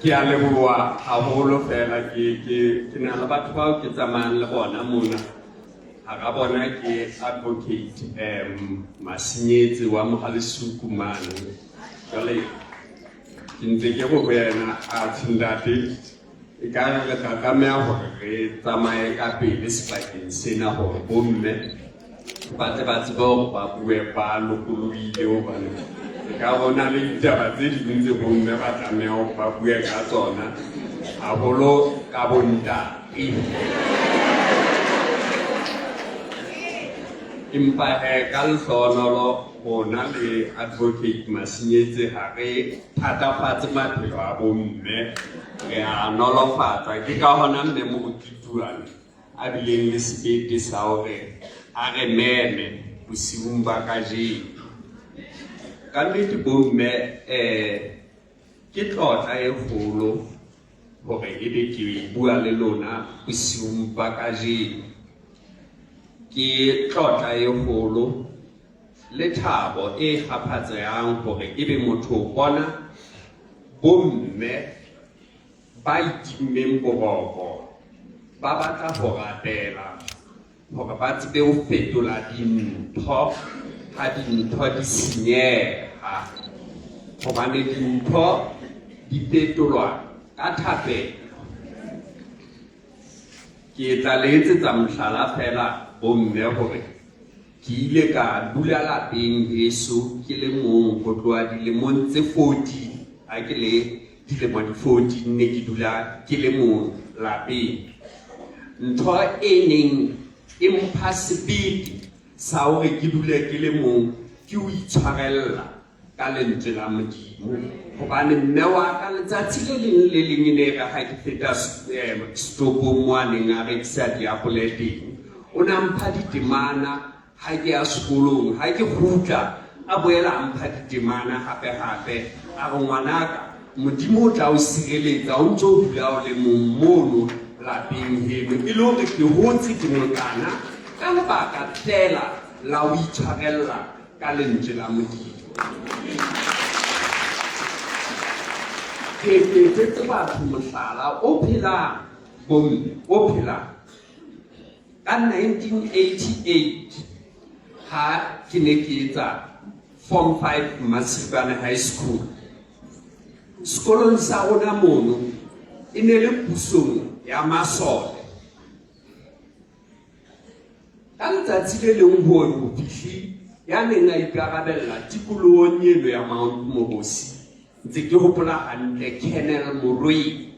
ke a leboha haholo fela ke na le batho bao ke tsamayang le bona mona ha ka bona ke advocate Masinyetsi wa Mohalesuku mane jwale ke ntse ke go yena a tshindate e ka re le ka tlameha hore re tsamaye ka pele sebakeng sena hore bomme ba tle ba tsebe hore ba bue ba lokolohile hobane ka bona le ditaba tse ding tse bomme ba tlameha hore ba bue ka tsona haholo ka bontate empa ka lehlohonolo rona le advocate Masinyetsi ha re thatafatse maphelo a bomme re a nolofatsa ke ka hona mme Morutuwane a bileng le sebete sa hore a re meme bosiung ba kajeno ka nnete bomme ke tlotla e kgolo hore ebe ke bua le lona bosiung ba kajeno ke tlotla e kgolo le thabo e kgaphatsehang hore ebe motho o bona bomme ba itimmeng boroko ba batla ho ratela hore ba tsebe ho fetola dintho ha dintho di senyeha hobane dintho di fetolwa ka thapelo ke tla le etsetsa mohlala fela bomme hore ke ile ka dula lapeng heso ke le mong ho tloha dilemong tse 40 ha ke le dilemong 40 ne ke dula ke le mong lapeng ntho e neng e mpha sebete sa hore ke dule ke le mong ke ho itshwarella ka lentswe la Modimo hobane mme wa ka letsatsi le leng ne re ha ke feta stopong mwaneng a rekisa diapole teng o na mpha ditemana ha ke ya sekolong ha ke kgutla a boela a mpha ditemana hape a re ngwanaka Modimo o tla o sireletsa o ntso o dula o le mong mono lapeng heno e le hore ke hotse ke mokana ka lebaka fela la ho itshwarella ka lentswe la Modimo ke tse batho mohlala o phelang bomme o phelang ka 1988 ha ke ne ke etsa form 5 Masibane High School sekolong sa rona mono e ne le pusong ya masole ka letsatsi le leng ho fihli ya neng a ikarabella tikolohong eno ya Mount Mobosi ntse ke hopola hantle Colonel Moroi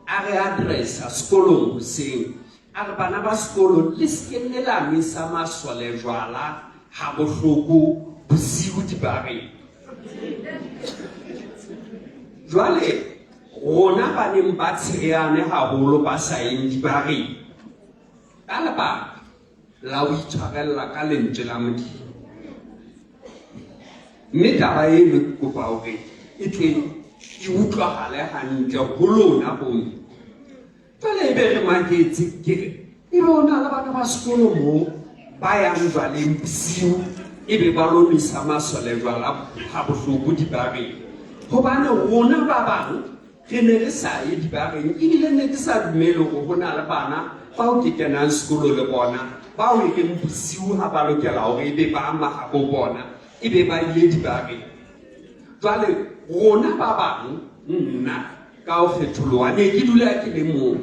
a re addressa sekolong hoseng a re bana ba sekolo le sekenne la misa masole jwala ha bohloko bosiu dibareng jwale rona ba neng ba tshehane haholo ba sa yeng dibareng ka lebaka la ho itshwarella ka lentswe la Modimo mme taba eno ke kopa hore e tle e utlwahale hantle ho lona bomme jwale ebe re maketse ke re e bona le bana ba sekolo moo ba yang jwaleng bosiu ebe ba lomisa masole jwala ha bohloko dibareng hobane rona ba bang re ne re sa ye dibareng ebile ne ke sa dumele hore ho na le bana bao ke kenang sekolo le bona bao e reng bosiu ha ba lokela hore ebe ba mahabo bona ebe ba ile dibareng jwale rona ba bang nna ka ho kgetholoha ne ke dula ke le mong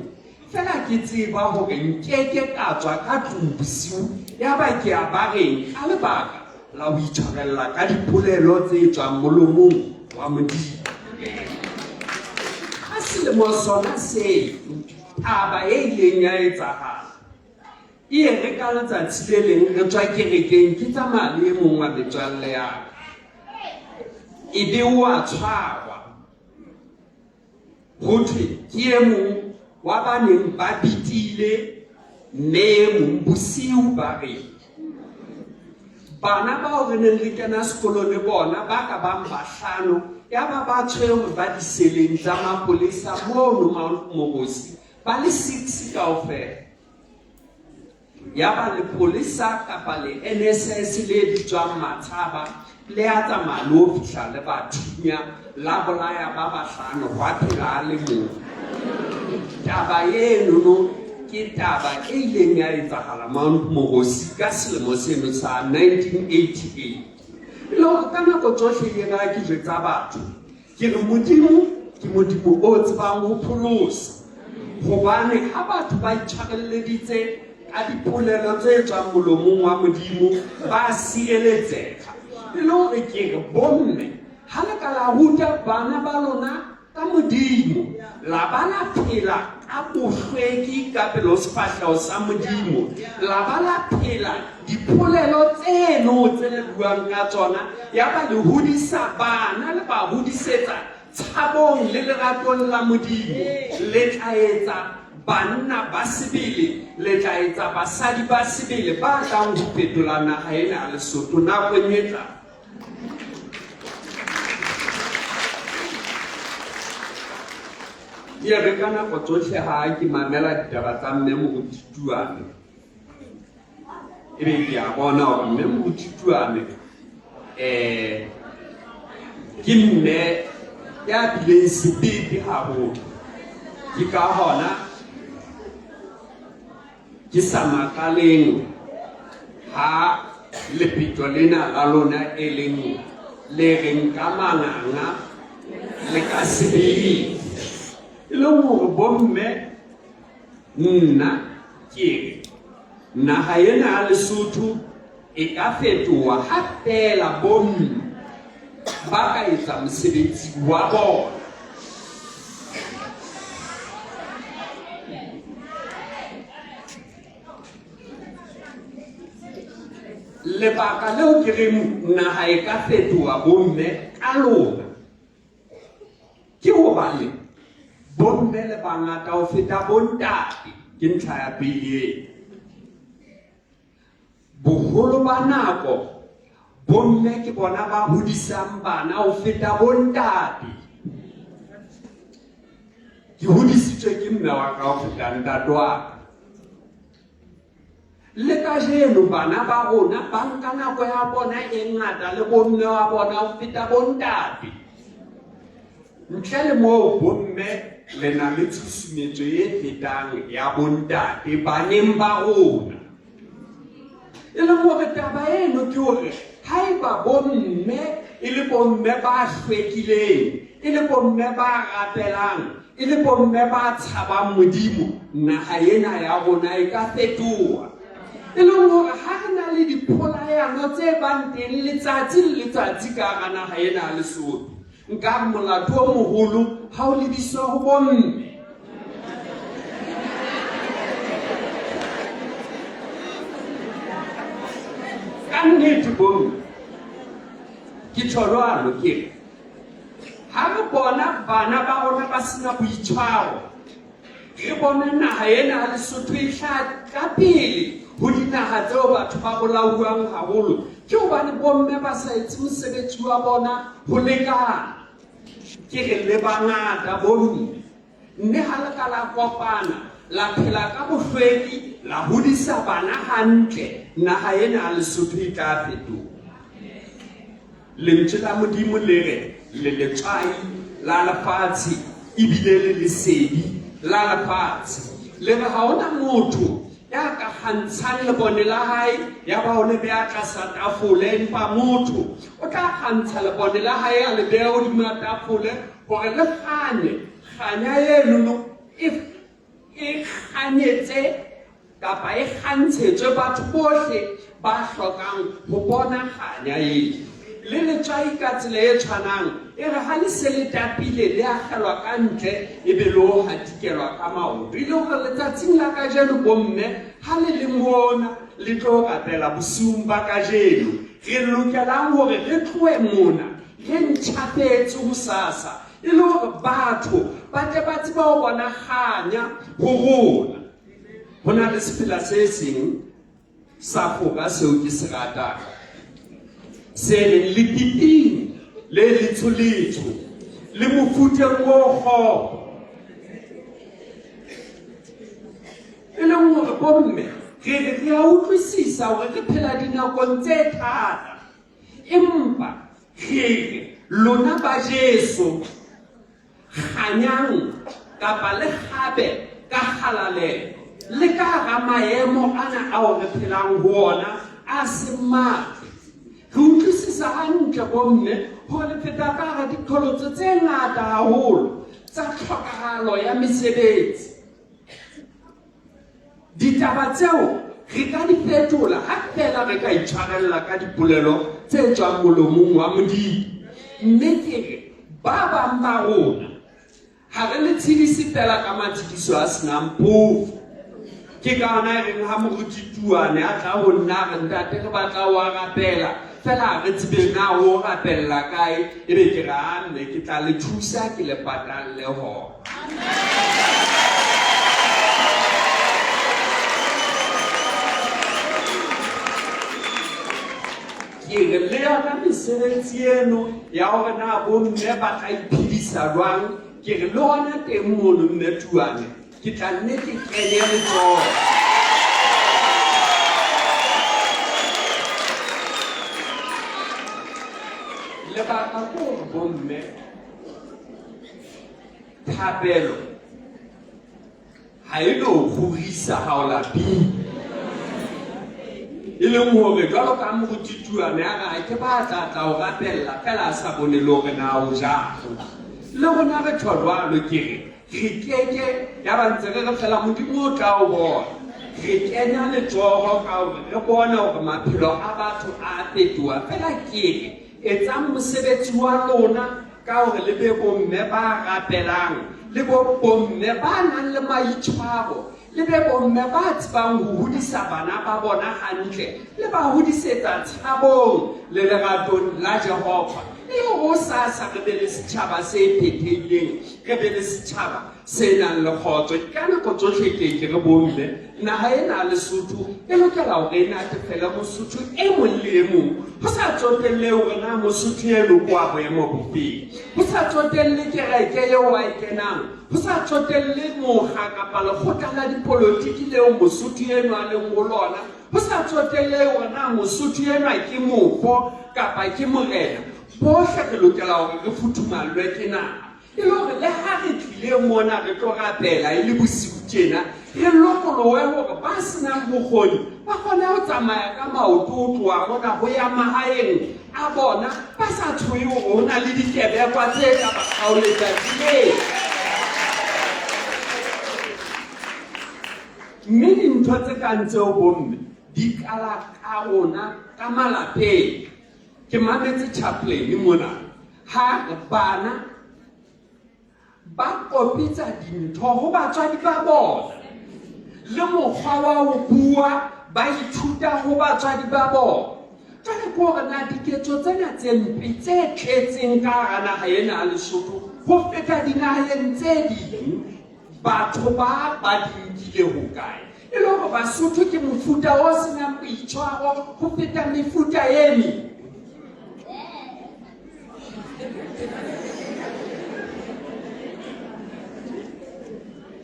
fela ke tseba hore nkeke ka tswa ka tlung bosiu ya ba ke a bareng ka lebaka la ho itshwarella ka dipolelo tse tswang molomong wa Modimo ha selemo sona se taba e ileng ya etsahala e re ka letsatsi le leng re tswa kerekeng ke tsamaya le e mong wa metswalle ya ebe o a tshwarwa ho thwe ke e mong wa baneng ba bitile mme e mong bosiu ba re bana bao re neng re kena sekolo le bona ba ka bang bahlano ya ba tshwere ba diseleng tsa mapolesa mono Mount Mobosi ba le 6 kaofela ya ba le polisa kapa le NSS le di tswang Matshaba le a tsamaya le o fihla le bathunya la bolaya ba bahlano hwa phela a le mong. Taba eno ke taba e ileng ya etsahala Mount Morosi ka selemo seno sa 1988. Le hore ka nako tsohle ke ra ke jwetsa batho ke re Modimo ke Modimo o tsebang ho pholosa, hobane ha batho ba itshwarelleditse ka dipolelo tse tswang molomong wa Modimo ba sireletsega. Le hore ke re bomme ha le ka la ruta bana ba lona ka Modimo, la ba la phela ka bohlweki ka pelo sefahleho sa Modimo, la ba la phela dipolelo tseno tse le buang ka tsona, ya ba le hodisa bana le ba hodisetsa tshabong le leratong la Modimo. Le tla etsa banna ba sebele, le tla etsa basadi ba sebele ba tlang ho fetola naha ena ya Lesotho nakong e tlang. Ke re ka nako tsohle ha ke mamela ditaba tsa mme Moruti Tuane, ebe ke a bona hore mme Moruti Tuane ke mme ya bileng sebete haholo. Ke ka hona ke sa makaleng ha lepito lena la lona e leng le reng ka manganga le ka sebele. Le hore bomme nna ke re naha ena ya Lesotho e ka fetoha ha fela bomme ba ka etsa mosebetsi wa bona. Lebaka leo ke reng naha e ka fetoha bomme ka lona ke hobane bomme le bangata ho feta bontate. Ke ntlha ya pele. Boholo ba nako bomme ke bona ba hodisang bana ho feta bontate. Ke hodisitswe ke mme wa ka ho feta ntate wa ka. Le kajeno bana ba rona ba nka nako ya bona e ngata le bomme wa bona ho feta bontate. Ntle le moo bomme le na le tshusumetso e fetang ya bontate baneng ba rona. E le hore taba eno ke hore haeba bomme e le bomme ba hlwekileng, e le bomme ba rapelang, e le bomme ba tshabang Modimo, naha ena ya rona e ka fetoha. E le hore ha re na le dipholayano tse bang teng letsatsi le letsatsi ka hara naha ena ya Lesotho, nka re molato o moholo ha o lebiswa ho bomme. Ka nnete bomme ke tjholwana ke re ha re bona bana ba rona ba sena boitshwaro, re bona naha ena ya Lesotho e hlaha ka pele ho dinaha tseo batho ba bolauwang haholo, ke hobane bomme ba sa etse mosebetsi wa bona ho lekana. Ke re le bangata bomme, mme ha le ka la kopana la phela ka bohlweki, la hodisa bana hantle, naha ena ya Lesotho e tla fetoha. Lentswe la Modimo le re le letswai la lefatshe ebile le lesedi la lefatshe. Le re ha hona motho ya ka kgantshang lebone la hae ya ba o le beha tlasa tafole, empa motho o tla kgantsha lebone la hae a le beha hodima tafole hore le kganya eno e kganyetse kapa e kgantshetswe batho bohle ba hlokang ho bona kganya eno. Le letswai ka tsela e tshwanang e re ha le se le tapile le akgelwa ka ntle e be le ho hatikelwa ka maoto. E le hore letsatsing la kajeno bomme ha le le mona le tlo rapela bosiung ba kajeno, re lokelang hore re tlohe mona re ntjhafetse ho sasa, e le hore batho ba tle ba tseba ho bona kganya ho rona. Ho na le sefela se seng sa foka seo ke se ratang, se leng lepiting le letsho le mofuteng o kgopo. E leng hore bomme re a utlwisisa hore re phela dinakong tse thata, empa re lona ba Jesu hanyang kapa le gabe ka halalelo le ka ga maemo ana ao re phelang ho ona a se matla re utlwisisa hantle bomme hore le feta ka ga dikholotso tse ngata haholo tsa tlhokagalo ya mesebetsi ditaba tseo re ka di fetola ha fela re ka itshwarella ka dipolelo tse tswang molomong wa Modimo mme ke re ba bang ba rona ha re le tshedisi fela ka matshidiso a senang phofu ke ka ona e reng ha moruti tuane a tla ho nna re ntate re batla ho rapela fela re tsebe na ho rapella kae ebe ke re ane ke tla le thusa ke le patalle ho ke re le yona mesebetsi eno ya hore na bomme ba tla iphedisa jwang ke re le hona teng mono mme tuane ke tla nne ke kenye letsoho lebaka ke hore bomme thapelo ha e no kgorisa ha o lapile e leng hore jwalo ka moruti tuane a re ke batla tla o rapella fela a sa bone le hore na o jago le rona re tholwalo ke re keke ya ba ntse re fela Modimo o tla o bona re kenya letsoho ka hore re bone hore maphelo a batho a fetoha fela ke etsang mosebetsi wa lona ka hore le be bomme ba rapelang le bomme ba nang le maitshwaro le be bomme ba tsebang ho hodisa bana ba bona hantle le ba hodisetsa tshabong le leratong la Jehova le ho sasa re be le setjhaba se phethehileng re be le setjhaba se nang le kgotso ka nako tsohle ke re bomme naha ena Lesotho e lokela hore e natefele Mosotho e mong le e mong ho sa tsotelle hore na Mosotho eno kwa boemo bofeng ho sa tsotelle kereke eo wa e kenang ho sa tsotelle moga kapa lekgotla la dipolotiki leo Mosotho eno a leng ho lona ho sa tsotelle hore na Mosotho eno ke mofo kapa ke morena bohle re lokela hore re futhumallwe ke naha e le hore le ha re tlile mona re tlo rapela e le bosiu tjena re lokolohe hore ba senang bokgoni ba kgone ho tsamaya ka maoto ho tloha mona ho ya mahaeng a bona ba sa tshohe hore ho na le dikebekwa tse ka ba kgaoletsa tseleng mme dintho tse kang tseo bomme di kala ka rona ka malapeng ke mametse chaplain mona ha bana ba kopitsa dintho ho batswadi ba bona le mokgwa wa ho bua ba ithuta ho batswadi ba bona jwale ke hore na diketso tsena tse mpe tse tletseng ka hara naha ena ya Lesotho ho feta dinaheng tse ding batho ba di nkile hokae e le hore Basotho ke mofuta o senang boitshwaro ho feta mefuta emi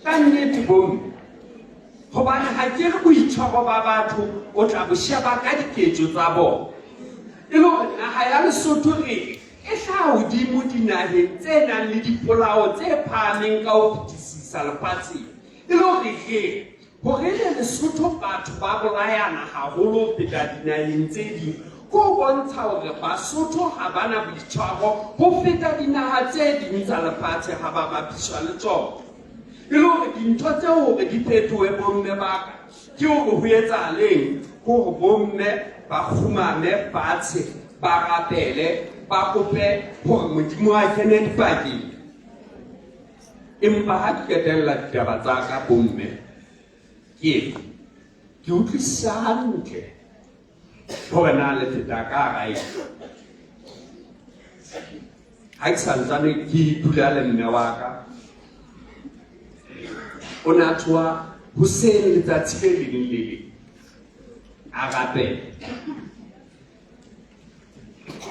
ka nnete bomme hobane ha ke re boitshwaro ba batho o tla bo sheba ka diketso tsa bona e le hore naha ya Lesotho re e hlaha hodimo dinaheng tse nang le dipolao tse phahameng ka ho fetisisa lefatsheng e le hore le Lesotho batho ba bolayana haholo ho feta dinaheng tse ding ko bontsha hore Basotho ha bana boitshwaro ho feta dinaha tse ding tsa lefatshe ha ba bapiswa le tsona e le hore dintho tseo hore di fetohe bomme ba ka ke hore ho etsahaleng hore bomme ba khumame fatshe ba rapele ba kope hore Modimo a kene dipakeng empa ha ke ketella ditaba tsa ka bomme ke utlwisisa hantle hore na le feta ka rai ha ke santsane ke dula le mme wa ka o na tsoa hoseng letsatsi le leng le leng a rapela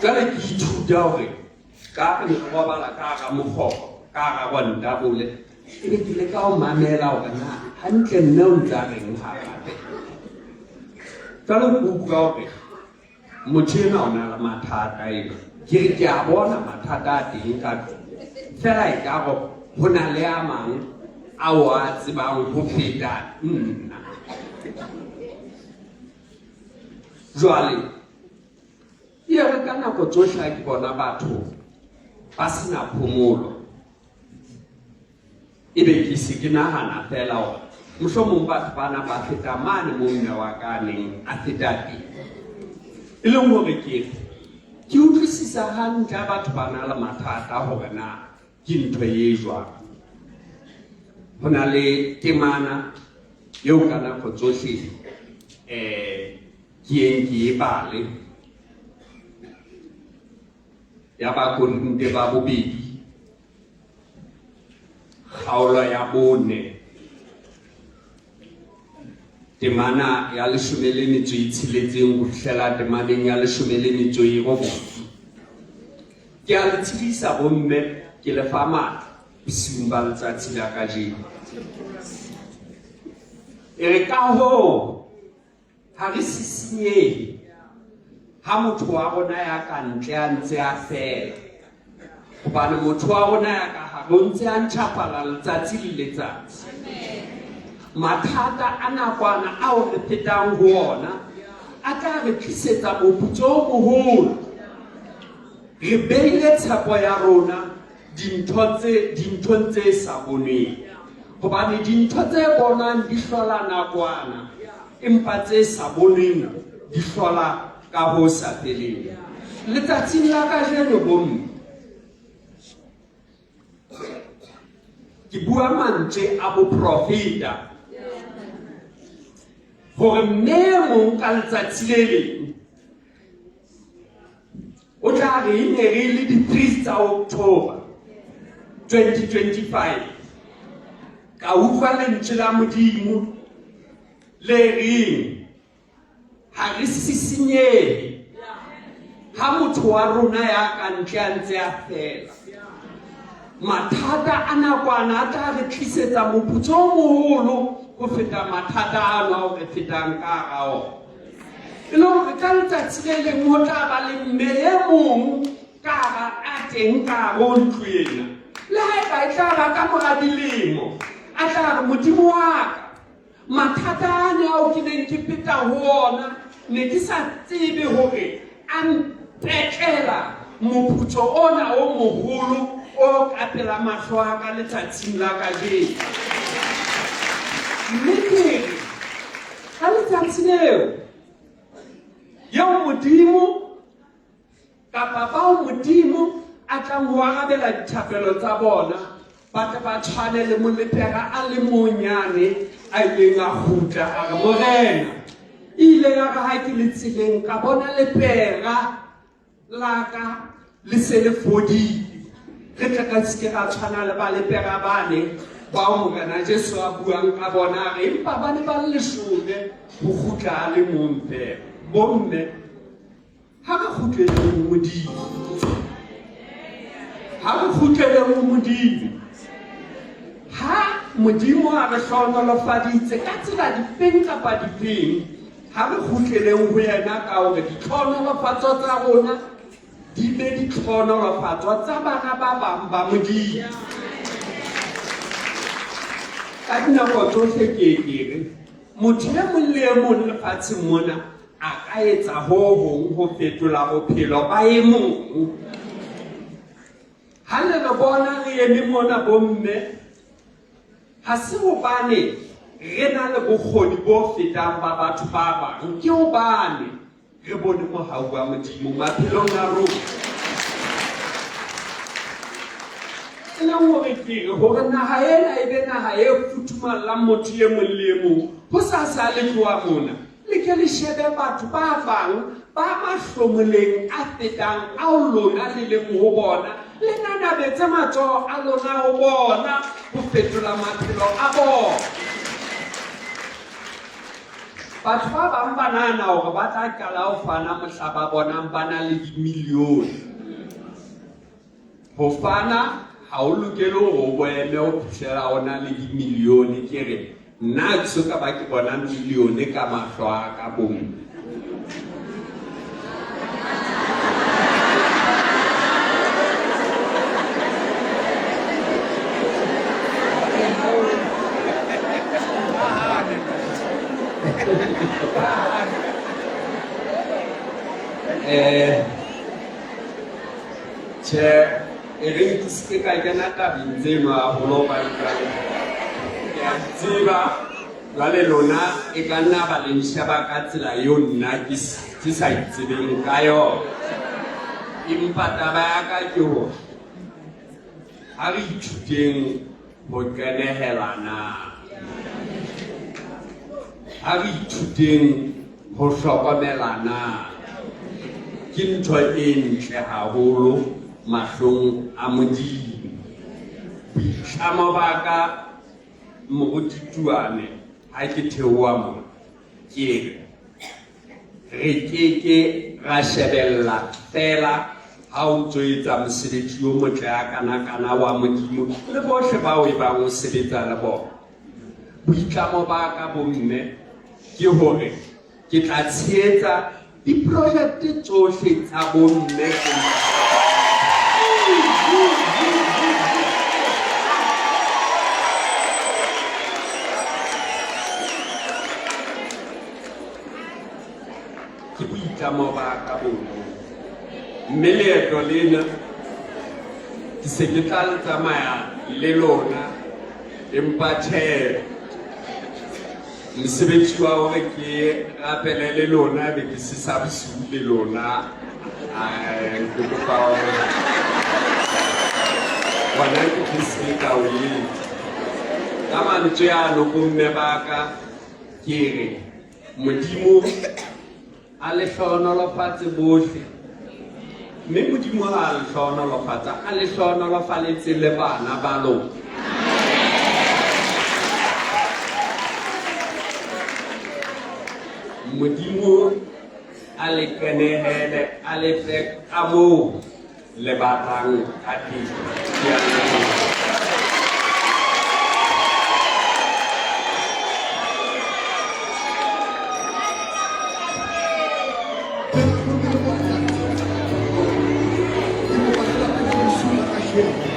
jwale ke ithuta hore ka re robala ka hara mokgoro ka hara gwantabole e be ke leka ho mamela hore na hantle nne o ntse a reng ha rapela jwale ke utlwa hore motho ena o na le mathata ena ke a bona mathata a teng ka fela e ka go ho na le a mang a wa tsebang ho feta nna jwale ye re ka nako tsohle ke bona batho ba sena phomolo ebe ke se ke nahana fela hore mohlomong batho bana ba feta mane mo mme wa ka neng a feta teng e leng hore ke utlwisisa hantle batho ba na le mathata hore na ke ntho e jwang ho na le temana eo ka nako tsohle ke e bale ya ba Korinte ba bobedi kgaolo ya 4 temana ya 16 ho fihlela temaneng ya 19 ke a le tsebisa bomme ke le fa matla bosiung ba letsatsi la kajeno e re ka ho ha re sisinyehe ha motho wa rona ya ka ntle a ntse a fela hobane motho wa rona ya ka ha ntse a ntjhafala letsatsi le letsatsi mathata a nakwana ao re phetang ho ona a tla re tlisetsa moputso o moholo re beile tshepo ya rona dinthong tse sa bonweng hobane dintho tse bonang di hlola nakwana empa tse sa bonweng di hlola ka ho sa feleng letsatsing la kajeno bomme ke bua mantswe a boprofeta hore memo ka letsatsi le leng o tla re ne re le di-3 tsa October 2025 ka utlwa lentswe la Modimo le reng ha re sisinyehe ha motho wa rona ya ka ntle a ntse a fela mathata a nakwana a tla re tlisetsa moputso o moholo ho feta mathata ano ao re fetang ka hara e le hore ka letsatsi le leng ho tla ba le mme e mong ka hara a teng ka hara ntlo ena le haeba e tla ba ka mora dilemo a tla re Modimo wa ka mathata ane ao ke neng ke pheta ho ona ne ke sa tsebe hore a mpetlela moputso ona o moholo o kapela mahlo a ka letsatsing la kajeno mme ke ka letsatsi leo yeo Modimo kapa bao Modimo a tlang ho arabela dithapelo tsa bona ba tle ba tshwane le molepera a le monyane a ileng a kgutla a re morena ile ya ga ha ke le tseleng ka bona lepera la ka le se le fodile re tla ka se ka tshwana le ba lepera bane ba Morena Jesu a buang ka bona re empa ba ne ba le leshome ho kgutla a le mong fela bomme ha re kgutleleng Modimo ha re kgutleleng Modimo ha Modimo a re hlonolofaditse ka tsela difeng kapa difeng ha re kgutleleng ho yena ka hore ditlhonolofatso tsa rona di be ditlhonolofatso tsa bana ba bang ba Modimo ka dinako tsohle ke re motho e mong le e mong lefatsheng mona a ka etsa ho hong ho fetola bophelo ba e mong ha le re bona re eme mona bomme ha se hobane re na le bokgoni bo fetang ba batho ba bang ke hobane re bone mohau wa Modimo maphelong a rona e leng hore ke re hore naha ena e be naha e futhumallang motho e mong le e mong ho sa sa le tloha mona le ke le shebe batho ba bang ba mahlomoleng a fetang ao lona le leng ho bona le nanabetse matsoho a lona ho bona ho fetola maphelo a bona batho ba bang ba nahana hore ba tla qala ho fana mohla ba bonang ba na le dimilione ho fana ha o lokele hore o boeme ho fihlela o na le dimilione ke re nna ke soka ba ke bona milione ka mahlo a ka bomme Che e re ke se ka kena tabeng tseno haholo hobane jwale ke a tseba jwale lona e ka nna ba le nsheba ka tsela eo nna ke sa itsebeng ka yona. Empa taba ya ka ke hore ha re ithuteng ho kenehelana, ha re ithuteng ho hlokomelana, ke ntho e ntle haholo mahlong a Modimo. Boitlamo ba ka moruti Tuane ha ke theoha mo ke re ke ra shebella fela ha o ntso etsa mosebetsi o motle ya kana wa Modimo le bohle bao e bang o sebetsa le bona. Boitlamo ba ka bomme ke hore ke tla tshehetsa diprojekte tsohle tsa bomme. Ke boitlamo ba ka bomme. Mme leeto lena ke se ke tla le tsamaya le lona, empa tjhe mosebetsi wa hore ke rapele le lona be ke se sa bosiu le lona. Ke kopa hore bona ke se ka o etsa ka mantswe ano bomme ba ka ke re Modimo a le hlohonolofatse bohle, mme Modimo ha a le hlohonolofatsa a le hlohonolofaletse le bana ba lona. Modimo a le kenehele a le fe ka moo le batlang ka teng. Ke a leboha. Thank you.